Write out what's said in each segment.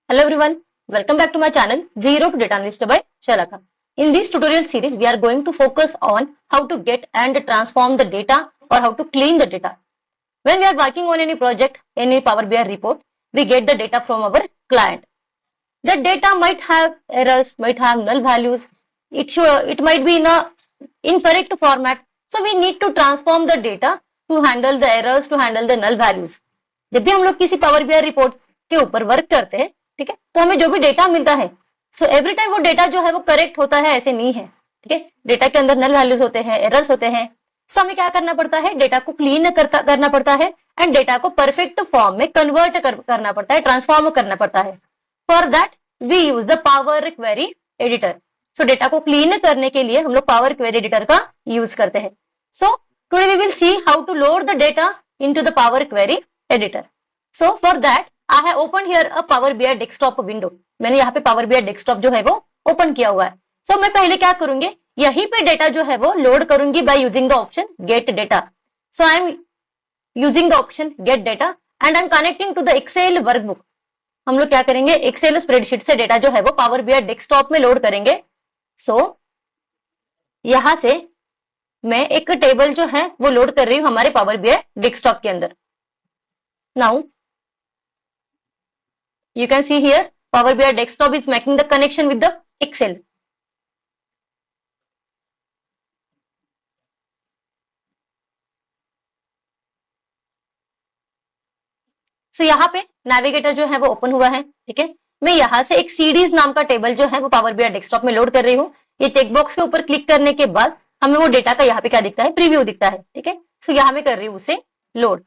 Hello everyone, welcome back to my channel Zero to Data Analyst by Shalaka. In this tutorial series, we are going to focus on how to get and transform the data or how to clean the data. When we are working on any project, any Power BI report, we get the data from our client. The data might have errors, might have null values, it might be in a incorrect format. So we need to transform the data to handle the errors, to handle the null values. जब भी हम लोग किसी power BI report के ऊपर work करते हैं, ठीक है, तो हमें जो भी डेटा मिलता है, सो एवरी टाइम वो डेटा जो है वो करेक्ट होता है, ऐसे नहीं है, ठीक है। डेटा के अंदर नल वैल्यूज होते हैं, एरर्स होते हैं। सो हमें क्या करना पड़ता है, डेटा को क्लीन करना पड़ता है एंड डेटा को परफेक्ट फॉर्म में कन्वर्ट करना पड़ता है, ट्रांसफॉर्म करना पड़ता है। For that we use the power query editor. So data को क्लीन करने के लिए हम लोग पावर क्वेरी एडिटर का यूज करते हैं। So today we will see how to load the data into the power query editor. So for that I have opened here a Power BI desktop window. मैंने यहाँ पे Power BI desktop जो है वो open किया हुआ है। So मैं पहले क्या करूंगी, यहीं पे डेटा जो है वो लोड करूंगी by using the option get data. So I am using the option get data and I am connecting to the Excel workbook. हम लोग क्या करेंगे, Excel स्प्रेडशीट से डेटा जो है वो Power BI desktop में लोड करेंगे। So यहाँ से मैं एक टेबल जो है वो लोड कर रही हूँ हमारे Power BI desktop के अंदर। Now you can see here Power BI desktop is making the connection with the Excel. So यहाँ पे नेविगेटर जो है वो ओपन हुआ है, ठीक है। मैं यहाँ से एक सीरीज नाम का टेबल जो है वो Power BI desktop में लोड कर रही हूँ। ये चेक बॉक्स के ऊपर क्लिक करने के बाद हमें वो डेटा का यहाँ पे क्या दिखता है, प्रीव्यू दिखता है, ठीक है। सो यहाँ मैं कर रही हूँ उसे लोड,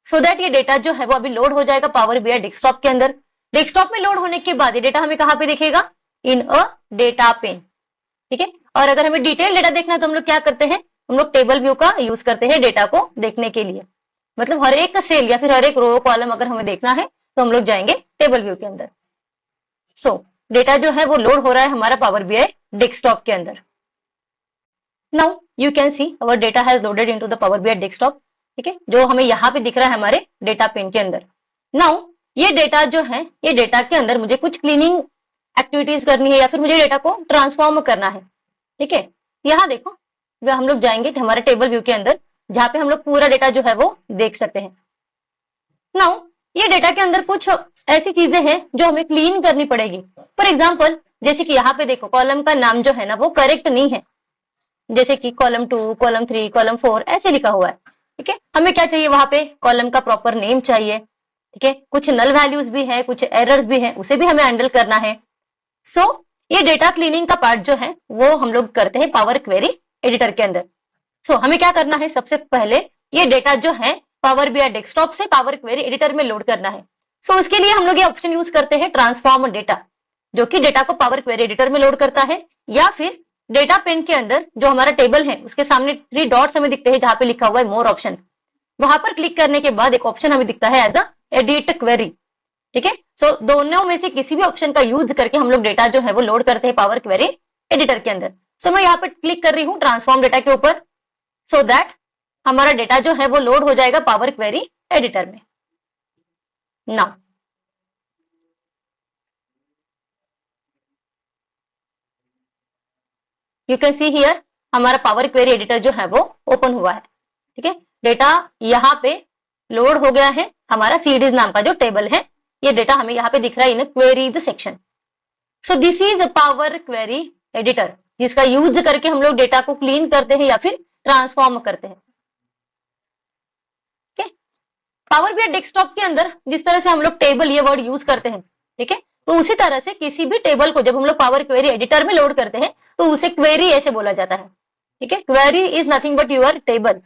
सो दैट ये डेटा जो है वो अभी लोड हो जाएगा Power BI desktop के अंदर। डेस्कटॉप में लोड होने के बाद ये डेटा हमें कहाँ पे दिखेगा, इन अ डेटा पेन, ठीक है। और अगर हमें डिटेल डेटा देखना है तो हम लोग क्या करते हैं, हम लोग टेबल व्यू का यूज करते हैं डेटा को देखने के लिए। मतलब हर एक सेल या फिर हर एक रो कॉलम अगर हमें देखना है तो हम लोग जाएंगे टेबल व्यू के अंदर। सो डेटा जो है वो लोड हो रहा है हमारा पावर बीआई डेस्कटॉप के अंदर। Now you can see our data has loaded into the power BI desktop, ठीक है, जो हमें यहाँ पे दिख रहा है हमारे डेटा पेन के अंदर। नाउ ये डेटा जो है, ये डेटा के अंदर मुझे कुछ क्लीनिंग एक्टिविटीज करनी है या फिर मुझे डेटा को ट्रांसफॉर्म करना है, ठीक है। यहाँ देखो हम लोग जाएंगे हमारे टेबल व्यू के अंदर जहाँ पे हम लोग पूरा डेटा जो है वो देख सकते हैं। नाउ ये डेटा के अंदर कुछ ऐसी चीजें हैं जो हमें क्लीन करनी पड़ेगी। फॉर एग्जाम्पल जैसे कि यहाँ पे देखो कॉलम का नाम जो है ना वो करेक्ट नहीं है, जैसे कि कॉलम 2, कॉलम 3, कॉलम 4 ऐसे लिखा हुआ है, ठीक है। हमें क्या चाहिए, वहां पे कॉलम का प्रॉपर नेम चाहिए, ठीक है। कुछ नल वैल्यूज भी है, कुछ एरर्स भी है, उसे भी हमें हैंडल करना है। सो ये डेटा क्लीनिंग का पार्ट जो है वो हम लोग करते हैं पावर क्वेरी एडिटर के अंदर। सो हमें क्या करना है, सबसे पहले ये डेटा जो है पावर बीआई डेस्कटॉप से पावर क्वेरी एडिटर में लोड करना है। सो उसके लिए हम लोग ये ऑप्शन यूज करते हैं ट्रांसफॉर्म डेटा, जो कि डेटा को पावर क्वेरी एडिटर में लोड करता है, या फिर डेटा पेन के अंदर जो हमारा टेबल है उसके सामने 3 डॉट्स हमें दिखते हैं जहां पे लिखा हुआ है मोर ऑप्शन, वहां पर क्लिक करने के बाद एक ऑप्शन हमें दिखता है एज अ एडिट क्वेरी, ठीक है। सो दोनों में से किसी भी ऑप्शन का यूज करके हम लोग डेटा जो है वो लोड करते हैं पावर क्वेरी एडिटर के अंदर। सो मैं यहाँ पे क्लिक कर रही हूँ ट्रांसफॉर्म डेटा के ऊपर, सो दैट हमारा डेटा जो है वो लोड हो जाएगा पावर क्वेरी एडिटर में। Now you can see here हमारा पावर क्वेरी एडिटर जो है वो ओपन हुआ है, ठीक है। डेटा यहाँ पे लोड हो गया है, हमारा सीरीज नाम का जो टेबल है ये डेटा हमें यहाँ पे दिख रहा है in queries section. So this is power query editor, जिसका यूज करके हम लोग डेटा को क्लीन करते हैं या फिर ट्रांसफॉर्म करते हैं, ठीक है। पावर बीआई डेस्कटॉप के अंदर जिस तरह से हम लोग टेबल ये वर्ड यूज करते हैं, ठीक है, तो उसी तरह से किसी भी टेबल को जब हम लोग पावर क्वेरी एडिटर में लोड करते हैं तो उसे क्वेरी ऐसे बोला जाता है, ठीक है। Query is nothing but your table,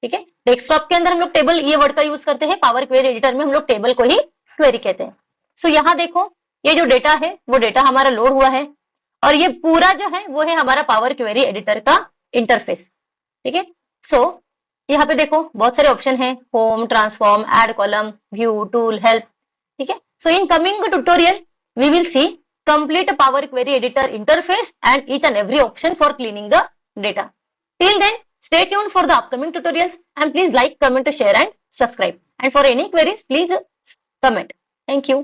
ठीक है। डेस्कटॉप के अंदर हम लोग टेबल ये वर्ड का यूज करते हैं, पावर क्वेरी एडिटर में हम लोग टेबल को ही क्वेरी कहते हैं। सो यहाँ देखो ये जो डेटा है वो डेटा हमारा लोड हुआ है और ये पूरा जो है वो है हमारा पावर क्वेरी एडिटर का इंटरफेस, ठीक है। सो यहाँ पे देखो बहुत सारे ऑप्शन है, home, transform, add column, view, tool, help, ठीक है। So in coming tutorial we will see complete Power Query Editor interface and each and every option for cleaning the data. Till then, stay tuned for the upcoming tutorials and please like, comment, share and subscribe. And for any queries, please comment. Thank you.